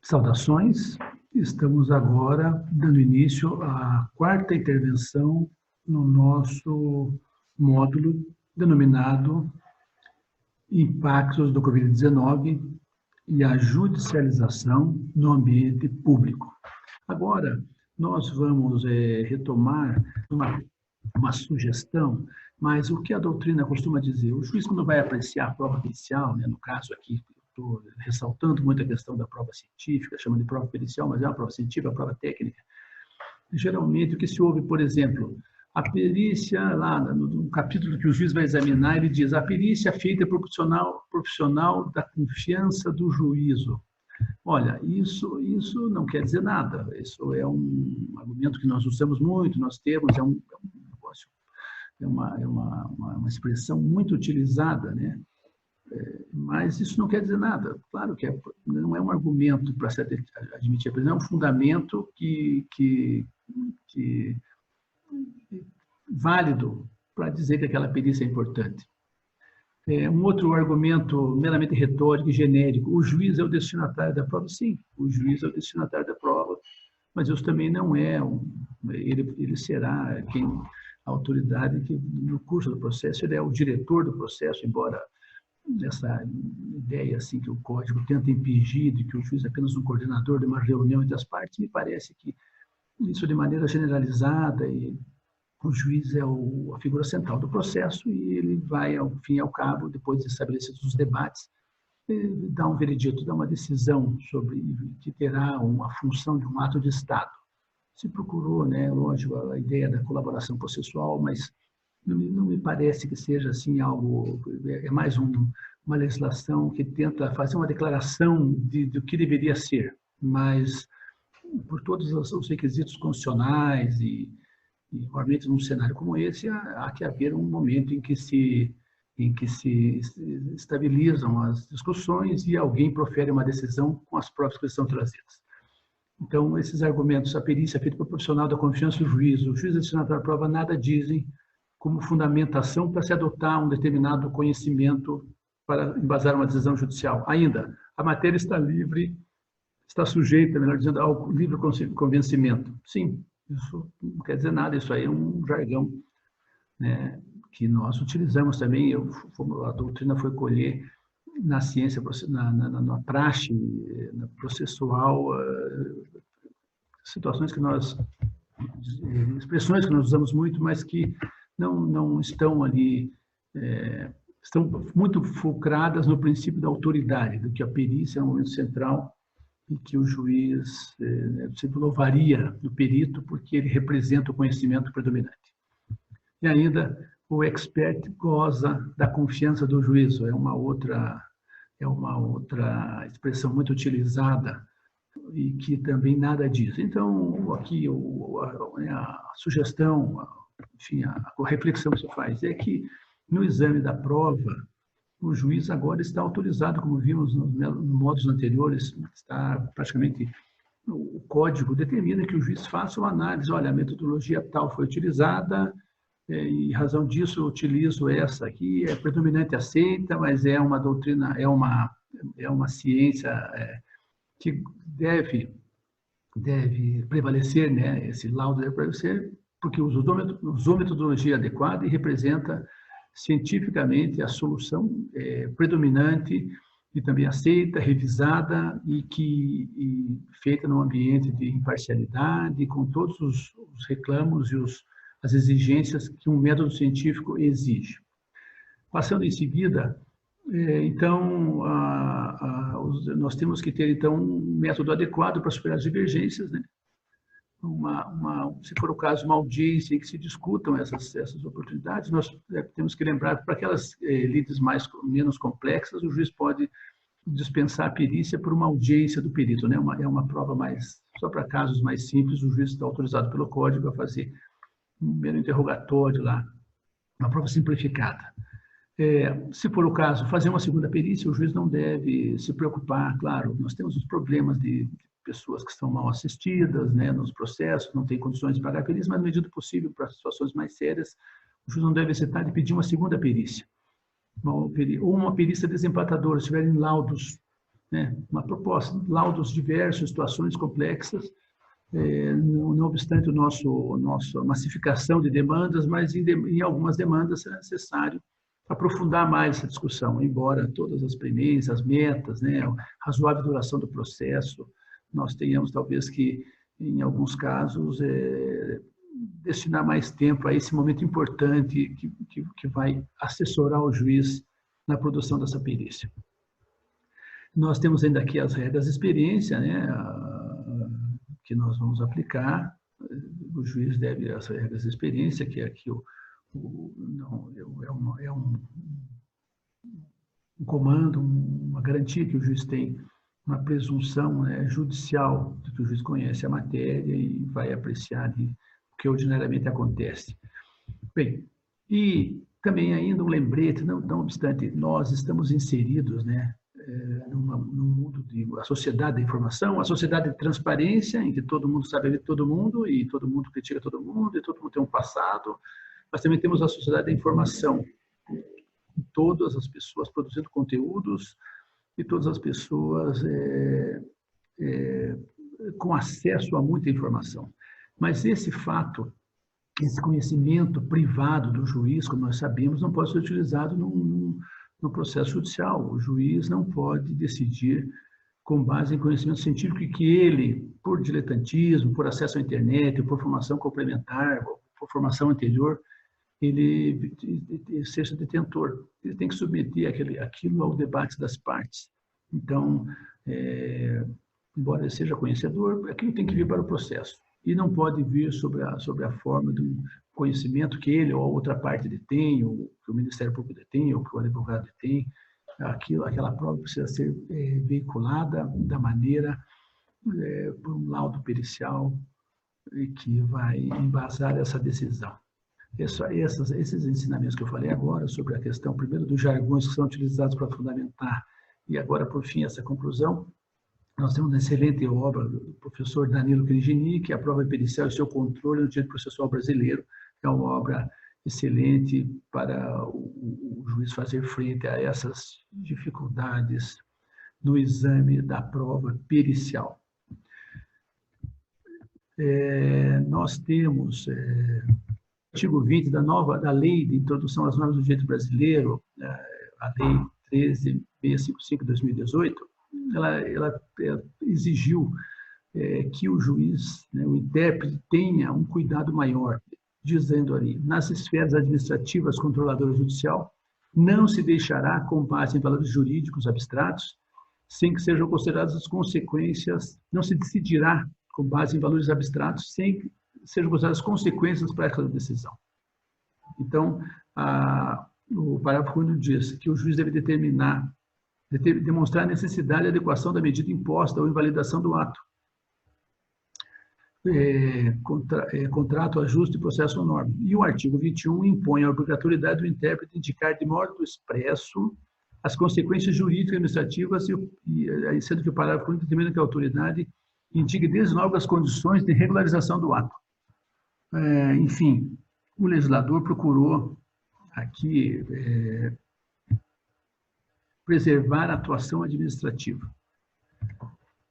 Saudações, estamos agora dando início à quarta intervenção no nosso módulo denominado Impactos do Covid-19 e a Judicialização no Ambiente Público. Agora, nós vamos retomar uma sugestão, mas o que a doutrina costuma dizer? O juiz, quando vai apreciar a prova pericial, no caso aqui, estou ressaltando muito a questão da prova científica, chama de prova pericial, mas é uma prova científica, uma prova técnica. Geralmente, o que se ouve, por exemplo, a perícia, lá no capítulo que o juiz vai examinar, ele diz: a perícia feita profissional da confiança do juízo. Olha, isso não quer dizer nada. Isso é um argumento que nós usamos muito, nós temos, é um negócio, é uma expressão muito utilizada, né? Mas isso não quer dizer nada. Claro que não é um argumento para se admitir, é um fundamento válido para dizer que aquela perícia é importante. Um outro argumento meramente retórico e genérico: o juiz é o destinatário da prova. Sim, o juiz é o destinatário da prova, mas isso também não é ele será a autoridade que, no curso do processo, ele é o diretor do processo, embora essa ideia assim que o Código tenta impingir de que o juiz é apenas um coordenador de uma reunião entre as partes, me parece que isso, de maneira generalizada, e o juiz é a figura central do processo e ele vai, ao fim e ao cabo, depois de estabelecidos os debates, dar um veredito, dar uma decisão sobre que terá uma função de um ato de Estado. Se procurou, lógico, a ideia da colaboração processual, mas não me parece que seja assim algo, é mais uma legislação que tenta fazer uma declaração do que deveria ser, mas por todos os requisitos constitucionais e realmente num cenário como esse há que haver um momento em que se estabilizam as discussões e alguém profere uma decisão com as provas que são trazidas. Então, esses argumentos, a perícia feita por profissional da confiança do juiz, o juiz destinatário da prova, nada dizem como fundamentação para se adotar um determinado conhecimento para embasar uma decisão judicial. Ainda, a matéria está livre, está sujeita, melhor dizendo, ao livre convencimento. Sim, isso não quer dizer nada, isso aí é um jargão, né, que nós utilizamos também. A doutrina foi colher na ciência, na praxe, na processual, situações que expressões que nós usamos muito, mas que não estão ali, estão muito fulcradas no princípio da autoridade, do que a perícia é um momento central e que o juiz sempre louvaria do perito porque ele representa o conhecimento predominante. E ainda, o expert goza da confiança do juízo, é uma outra expressão muito utilizada e que também nada diz. Então, aqui a sugestão, enfim, a reflexão que se faz é que no exame da prova, o juiz agora está autorizado, como vimos nos modos anteriores, está praticamente, o código determina que o juiz faça uma análise: olha, a metodologia tal foi utilizada, e em razão disso eu utilizo essa aqui, é predominante, aceita, mas é uma doutrina, é uma ciência que deve prevalecer, esse laudo deve prevalecer, porque usou metodologia adequada e representa cientificamente a solução predominante e também aceita, revisada e feita num ambiente de imparcialidade, com todos os reclamos e as exigências que um método científico exige. Passando em seguida, então, nós temos que ter então um método adequado para superar as divergências, né? Se for o caso, uma audiência em que se discutam essas oportunidades, nós temos que lembrar, para aquelas lides menos complexas, o juiz pode dispensar a perícia por uma audiência do perito, né? É uma prova só para casos mais simples, o juiz está autorizado pelo Código a fazer um mero interrogatório lá, uma prova simplificada. Se for o caso, fazer uma segunda perícia, o juiz não deve se preocupar. Claro, nós temos os problemas de pessoas que estão mal assistidas, nos processos, não têm condições de pagar a perícia, mas, na medida do possível, para situações mais sérias, o juiz não deve hesitar de pedir uma segunda perícia. Ou uma perícia desempatadora, se tiverem laudos né? Uma proposta, laudos diversos, situações complexas, não obstante nossa massificação de demandas, mas em algumas demandas é necessário aprofundar mais essa discussão, embora todas as premissas, as metas, né, a razoável duração do processo, nós tenhamos talvez que, em alguns casos, destinar mais tempo a esse momento importante que vai assessorar o juiz na produção dessa perícia. Nós temos ainda aqui as regras de experiência, né, que nós vamos aplicar. O juiz deve as regras de experiência, que é aqui um comando, uma garantia que o juiz tem, uma presunção, né, judicial de que o juiz conhece a matéria e vai apreciar o que ordinariamente acontece. Bem, e também ainda um lembrete, não obstante, nós estamos inseridos, né, num mundo a sociedade da informação, a sociedade de transparência, em que todo mundo sabe de todo mundo e todo mundo critica todo mundo e todo mundo tem um passado, mas também temos a sociedade da informação, todas as pessoas produzindo conteúdos e todas as pessoas com acesso a muita informação. Mas esse fato, esse conhecimento privado do juiz, como nós sabemos, não pode ser utilizado no processo judicial. O juiz não pode decidir com base em conhecimento científico que ele, por diletantismo, por acesso à internet, por formação complementar, por formação anterior, ele seja detentor. Ele tem que submeter aquilo ao debate das partes. Então, embora ele seja conhecedor, aquilo tem que vir para o processo. E não pode vir sobre a forma de um conhecimento que ele ou a outra parte detém, ou que o Ministério Público detém, ou que o advogado detém. Aquela prova precisa ser veiculada da maneira, por um laudo pericial, que vai embasar essa decisão. Esses ensinamentos que eu falei agora, sobre a questão, primeiro, dos jargões que são utilizados para fundamentar, e agora, por fim, essa conclusão, nós temos uma excelente obra do professor Danilo Crigini, que é a prova pericial e seu controle no direito processual brasileiro. É uma obra excelente para o juiz fazer frente a essas dificuldades no exame da prova pericial. Nós temos artigo 20 da Lei de Introdução às Normas do Direito Brasileiro, a Lei 13.655 de 2018, ela exigiu que o juiz, né, o intérprete, tenha um cuidado maior, dizendo ali, nas esferas administrativas controladoras judicial, não se deixará, com base em valores jurídicos abstratos, sem que sejam consideradas as consequências, não se decidirá, com base em valores abstratos, sem que sejam consideradas as consequências para aquela decisão. Então, o parágrafo 1 diz que o juiz deve demonstrar a necessidade e adequação da medida imposta ou invalidação do ato. Contrato, ajuste e processo norma. E o artigo 21 impõe a obrigatoriedade do intérprete indicar de modo expresso as consequências jurídicas e administrativas, sendo que o parágrafo 1 determina que a autoridade indique desde logo as condições de regularização do ato. Enfim, o legislador procurou aqui preservar a atuação administrativa,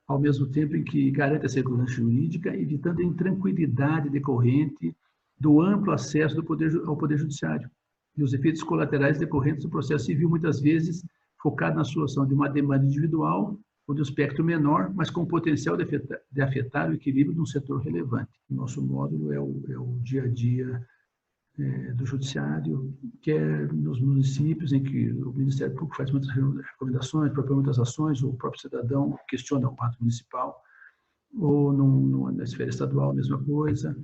ao mesmo tempo em que garante a segurança jurídica, evitando a intranquilidade decorrente do amplo acesso ao Poder Judiciário e os efeitos colaterais decorrentes do processo civil, muitas vezes focado na solução de uma demanda individual ou de um espectro menor, mas com potencial de afetar o equilíbrio de um setor relevante. O nosso módulo é o dia a dia do Judiciário, que é nos municípios em que o Ministério Público faz muitas recomendações, propõe muitas ações, o próprio cidadão questiona o ato municipal, ou na esfera estadual, a mesma coisa,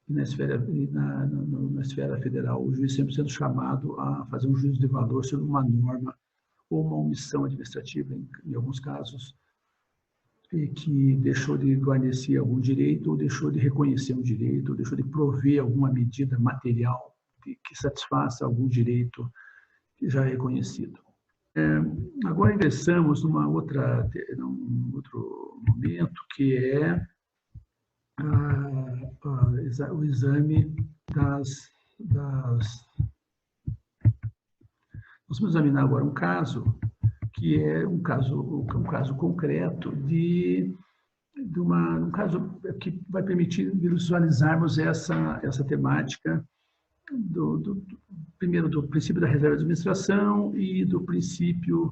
e na esfera federal, o juiz sempre sendo chamado a fazer um juízo de valor sobre uma norma ou uma omissão administrativa, em alguns casos, que deixou de guarnecer algum direito, ou deixou de reconhecer um direito, ou deixou de prover alguma medida material que satisfaça algum direito já reconhecido. Agora ingressamos num outro momento, que é o exame Nós vamos examinar agora um caso que é um caso concreto um caso que vai permitir visualizarmos essa temática primeiro do princípio da reserva de administração e do princípio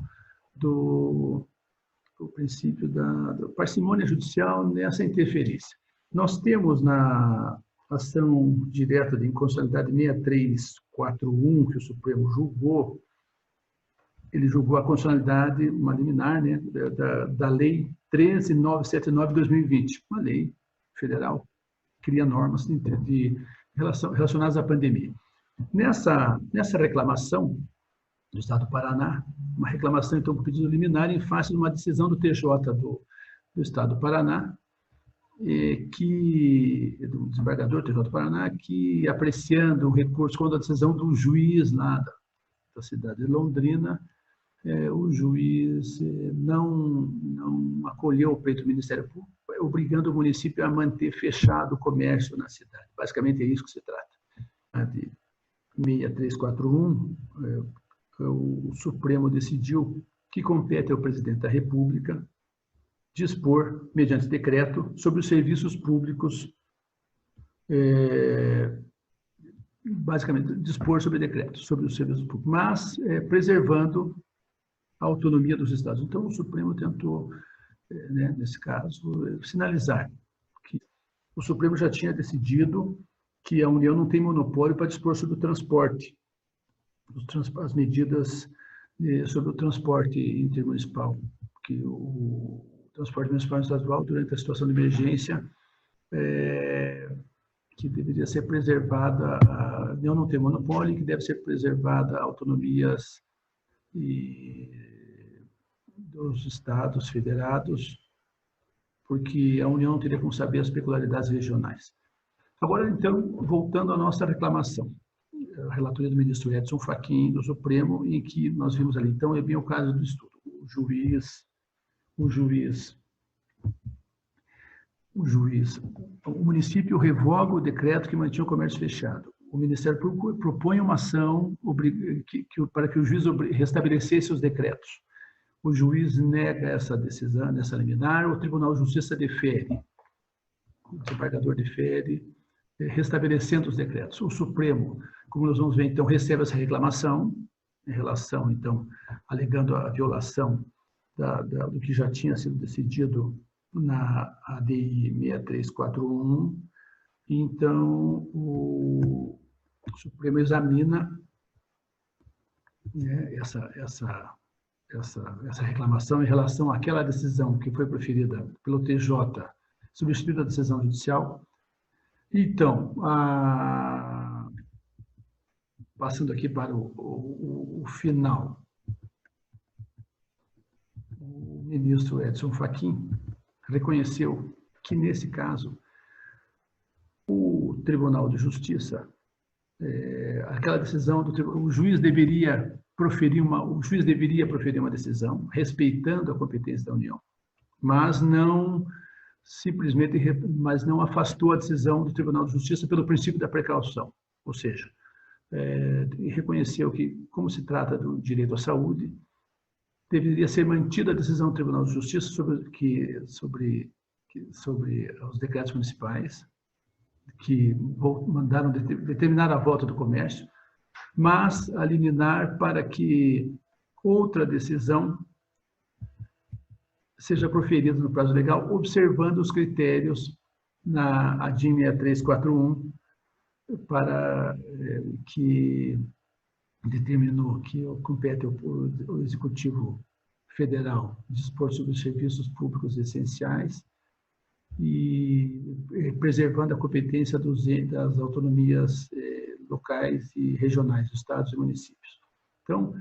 da parcimônia judicial nessa interferência. Nós temos na ação direta de inconstitucionalidade 6341, que o Supremo julgou, ele julgou a constitucionalidade, uma liminar, né, da Lei 13.979 de 2020, uma lei federal que cria normas relacionadas à pandemia. Nessa reclamação do Estado do Paraná, uma reclamação, então, por pedido liminar em face de uma decisão do TJ do Estado do Paraná, do desembargador do TJ do Paraná, que, apreciando o recurso contra a decisão do juiz lá da cidade de Londrina, o juiz não acolheu o pleito do Ministério Público, obrigando o município a manter fechado o comércio na cidade. Basicamente é isso que se trata. A de 6341, o Supremo decidiu que compete ao presidente da República dispor, mediante decreto, sobre os serviços públicos, basicamente, dispor sobre decreto, sobre os serviços públicos, mas preservando a autonomia dos estados. Então, o Supremo tentou, nesse caso, sinalizar que o Supremo já tinha decidido que a União não tem monopólio para dispor sobre o transporte, as medidas sobre o transporte intermunicipal, que o transporte municipal e estadual, durante a situação de emergência, que deveria ser preservada, a União não tem monopólio, que deve ser preservada autonomias dos estados federados, porque a União não teria como saber as peculiaridades regionais. Agora, então, voltando à nossa reclamação, a relatoria do ministro Edson Fachin, do Supremo, em que nós vimos ali, então, é bem o caso do estudo. O município revoga o decreto que mantinha o comércio fechado. O Ministério Público propõe uma ação para que o juiz restabelecesse os decretos. O juiz nega essa decisão, essa liminar, o Tribunal de Justiça defere, o desembargador defere, restabelecendo os decretos. O Supremo, como nós vamos ver, então, recebe essa reclamação, em relação, então, alegando a violação do que já tinha sido decidido na ADI 6341. Então, o Supremo examina, essa reclamação em relação àquela decisão que foi proferida pelo TJ, substituindo a decisão judicial. Então, passando aqui para o final, o ministro Edson Fachin reconheceu que, nesse caso, o Tribunal de Justiça, aquela decisão o juiz deveria proferir uma decisão respeitando a competência da União, mas não afastou a decisão do Tribunal de Justiça pelo princípio da precaução, ou seja, reconheceu que, como se trata do direito à saúde, deveria ser mantida a decisão do Tribunal de Justiça sobre os decretos municipais, que mandaram determinar a volta do comércio, mas a liminar para que outra decisão seja proferida no prazo legal, observando os critérios na ADI 6341, que determinou que compete ao Executivo Federal dispor sobre os serviços públicos essenciais e preservando a competência das autonomias locais e regionais, dos estados e municípios. Então,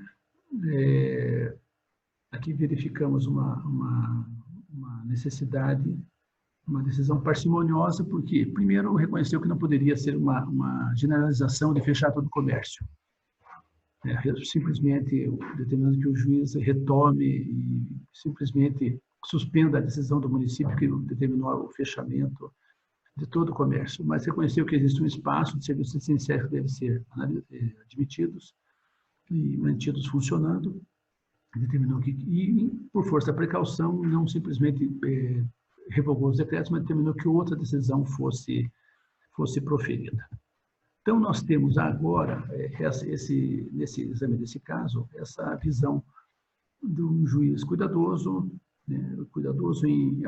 aqui verificamos uma necessidade, uma decisão parcimoniosa, porque, primeiro, reconheceu que não poderia ser uma generalização de fechar todo o comércio. Simplesmente determinando que o juiz retome e simplesmente suspenda a decisão do município que determinou o fechamento de todo o comércio, mas reconheceu que existe um espaço de serviços essenciais que devem ser admitidos e mantidos funcionando, determinou que, e por força da precaução, não simplesmente revogou os decretos, mas determinou que outra decisão fosse proferida. Então, nós temos agora, nesse exame desse caso, essa visão de um juiz cuidadoso, né, cuidadoso em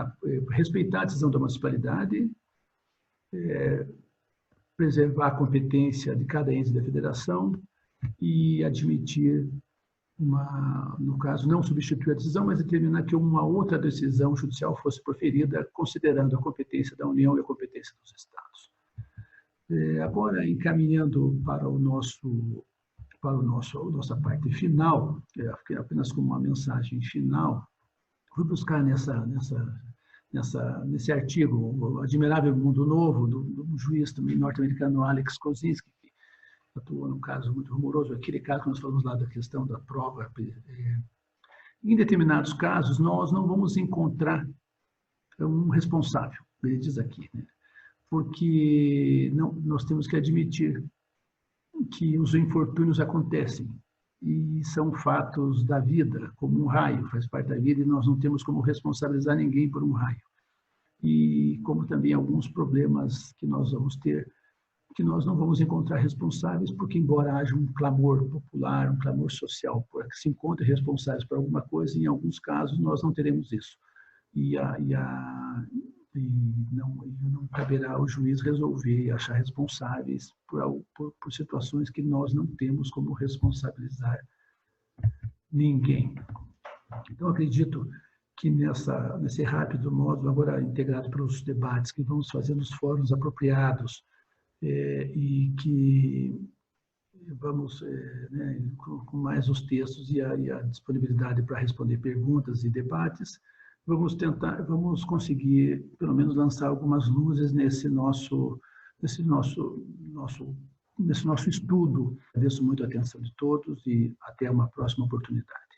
respeitar a decisão da municipalidade, preservar a competência de cada ente da federação e admitir no caso, não substituir a decisão, mas determinar que uma outra decisão judicial fosse proferida, considerando a competência da União e a competência dos Estados. Agora, encaminhando para nossa parte final, apenas como uma mensagem final, fui buscar nesse artigo, O Admirável Mundo Novo, do juiz também norte-americano Alex Kozinski, que atuou num caso muito rumoroso, aquele caso que nós falamos lá da questão da prova. Em determinados casos, nós não vamos encontrar um responsável, ele diz aqui, né? Porque nós temos que admitir que os infortúnios acontecem e são fatos da vida, como um raio, faz parte da vida, e nós não temos como responsabilizar ninguém por um raio. E como também alguns problemas que nós vamos ter, que nós não vamos encontrar responsáveis, porque embora haja um clamor popular, um clamor social, para que se encontre responsáveis por alguma coisa, em alguns casos nós não teremos isso. E não caberá ao juiz resolver e achar responsáveis por situações que nós não temos como responsabilizar ninguém. Então, acredito que nesse rápido módulo, agora integrado pelos debates que vamos fazer nos fóruns apropriados, e que vamos, com mais os textos e a disponibilidade para responder perguntas e debates, vamos conseguir, pelo menos, lançar algumas luzes nesse nosso estudo. Agradeço muito a atenção de todos e até uma próxima oportunidade.